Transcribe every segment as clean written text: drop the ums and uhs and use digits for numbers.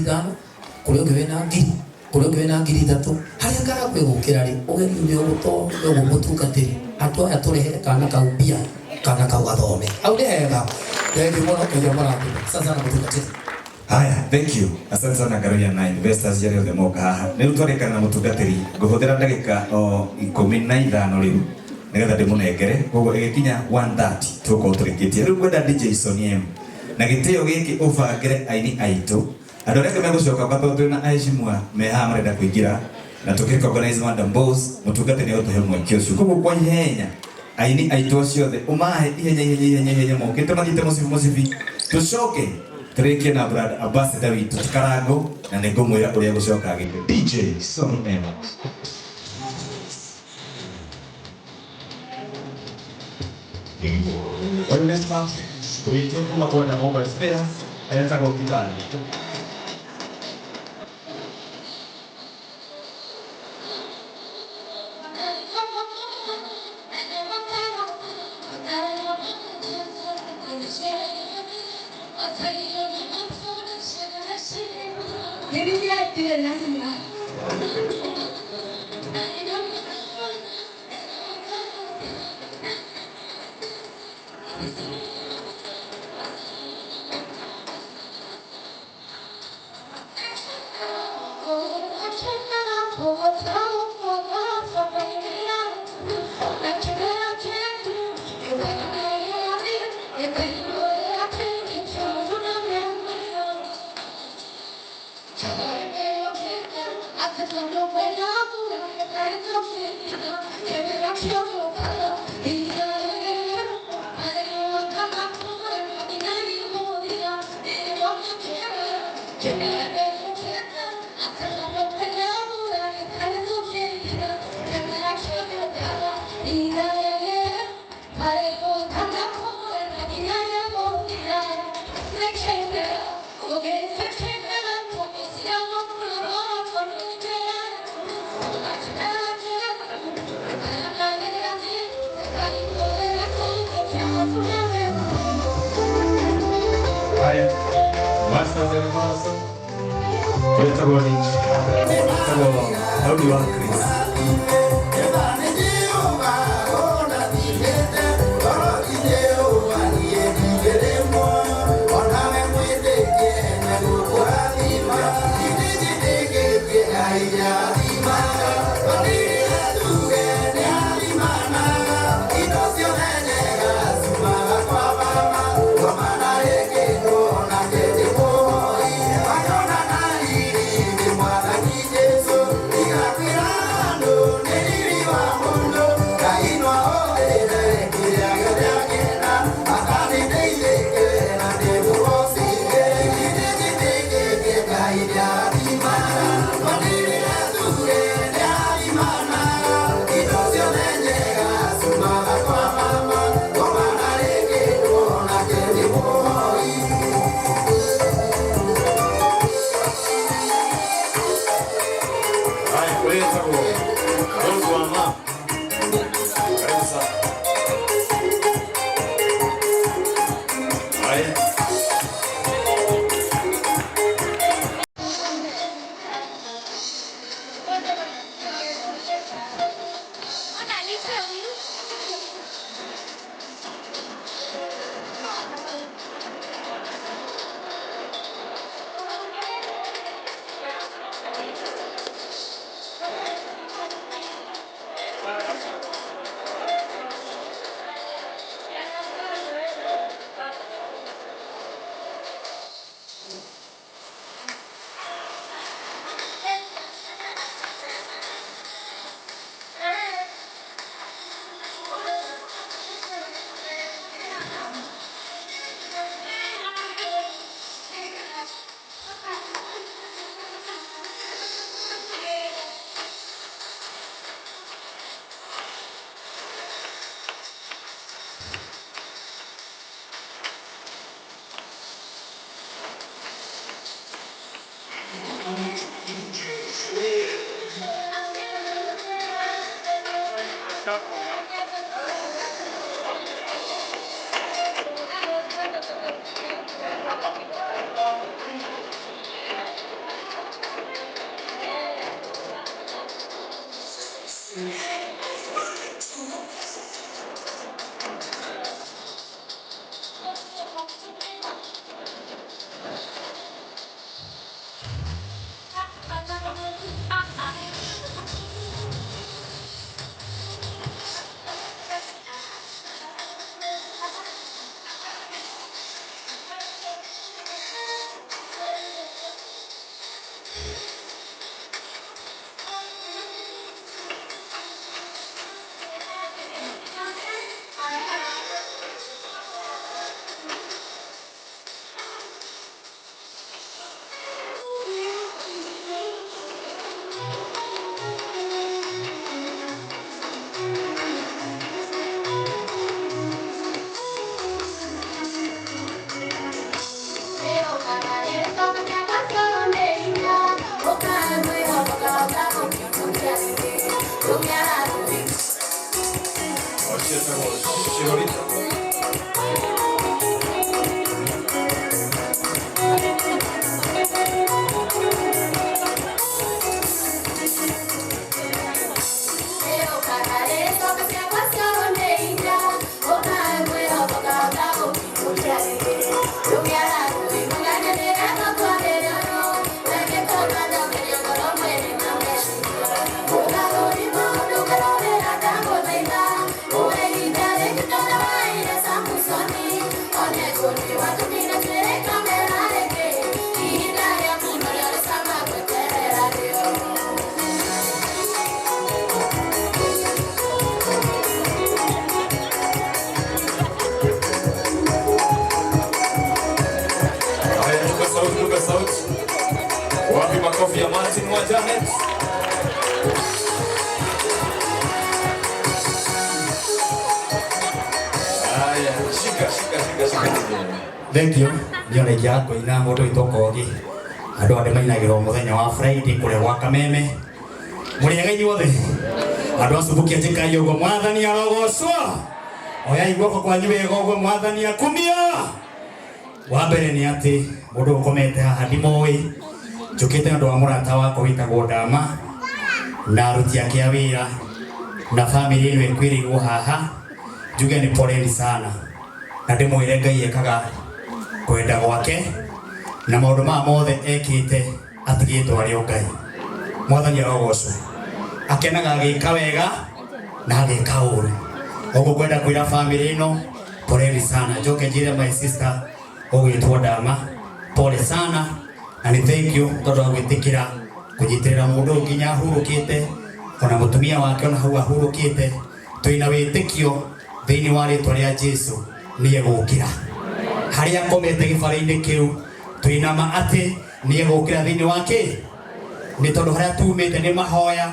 ngirithano kuri ngwena ngiri kuri ngwena ngiri thatu haria ngara kwigukira ri ugeni ni uguto yo mutungatiri ato aturehe kana kaubia kana kaugathome au ndega ndio mwana kwa mwana sasa na mutungatiri. Haya, thank you. Asante sana Garoya na investors yale yote moka haha. Ni utwarekana na mutungatiri nguhuthira ndagika o 15 riu nigetha ndimunengere koguo igikinya 1:30 tuko turikitie riu kwenda DJ Sonny M na gitio giki ubangire aini aitu andu arĩa megũcoka batho na aishimwa meha marenda kuingira na tukika organize Madam Boss mutungatiri yote mwekio ucio koguo kwa ihenya aini aitu aciothe umahe ihenya mokite mathite musibi tucoke Treke na brad ambassador witu Tikarango na ningomwira uria gucoka agite DJ Sonny M. Hoy mes más, hoy tengo una buena bomba espera, en esa hospital. Wapi makofi ya Martin wa Janet? Aya, shika. Thank you. Nione yako ina modo itokogi. Ando ade mainagiro muthenya wa Friday kule wa Kameme. Muri agai wothe. Ando asubukia tika yogo mwathani arogocwo. Oya igoko kwa nyiwe gogo mwathani akumia. Wa mbere ni ati mundu ukomete haha ndimoi njukite ndo wa murata wako witagwo Ndama na aruti ake a wira na family ino ikwirigwo haha njuge ni poleni sana na ndimwire Ngai ekaga kwenda gwake na maundu ma mothe ekite atigitwo ari o Ngai mwathani arogocwo akenaga agika wega na agika uru ogo kwenda kwira family ino poleni sana njoke njire my sister ogwitwo Ndama pole sana and thank you tondu wa gwitikira kunyitirira mundu nginya hurukite ona mutumia wake ona hau ahurukite tuina witikio thiini wa ritwa ria Jesu ni egukira haria komete gibara-ini kiu tuinama ati ni egukira thiini wake ni tondu haria tumite ni mahoya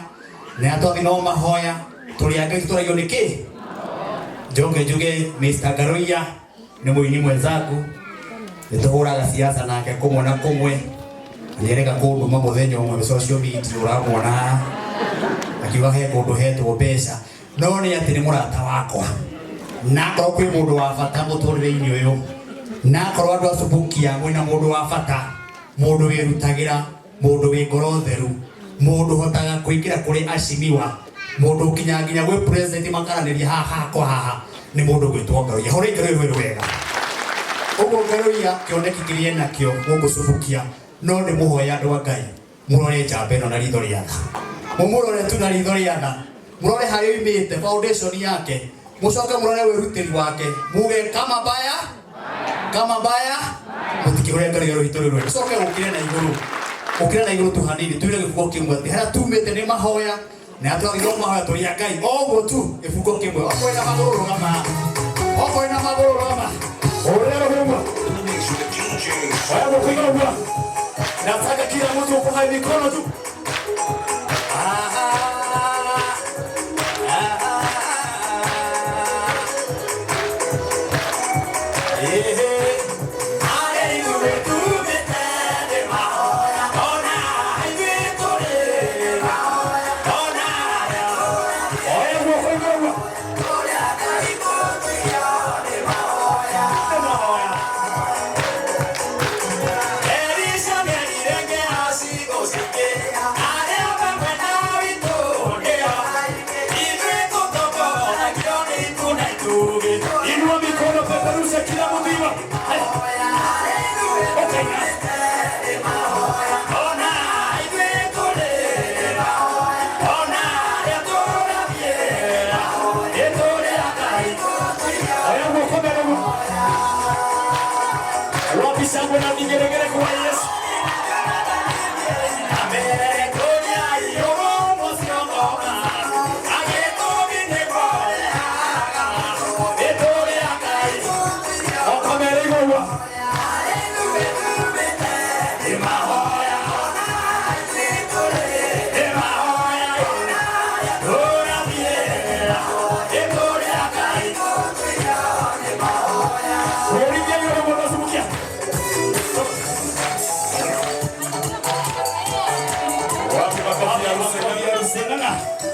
na atwathi no mahoya turi Ngai turagio niki njuge Mr. Garoia ni muini mwenzangu nituhuraga siasa nake kumwe na kumwe nierega kundu muthenya umwe social media uramwona akiwa he kundu hetwo mbeca no ni ati ni murata wakwa na korwo kwi mundu wa bata muturire-ini uyu na korwo andu acubukia mwina mundu wa bata mundu wirutagira mundu wi ngoro theru mundu hotaga kuingira kuri acimiwa mundu kinya nginya gwi president makaraniria haha kwa haha ni mundu gwitwo Garoia hore Garoia wega ugo Garoia kioneki kirie nakio gugucubukia no ndi muhoya andu a Ngai murore njamba ino na ritho riaga mumurore tu na ritho riaga murore haria imite foundation yake mucoke murore wirutiri wake muge kama baya mutikire Garoia ruhito rwe coke ukire na iguru tu hanini tuire gifuko kimwe ati haria tumite ni mahoya na atwa githoma mahoya turi a Ngai ogo tu gifuko kimwe okwena maguru roma orero huwa waya kupiga huwa nataka kila mtu ukohae mikono tu Elisha Haya.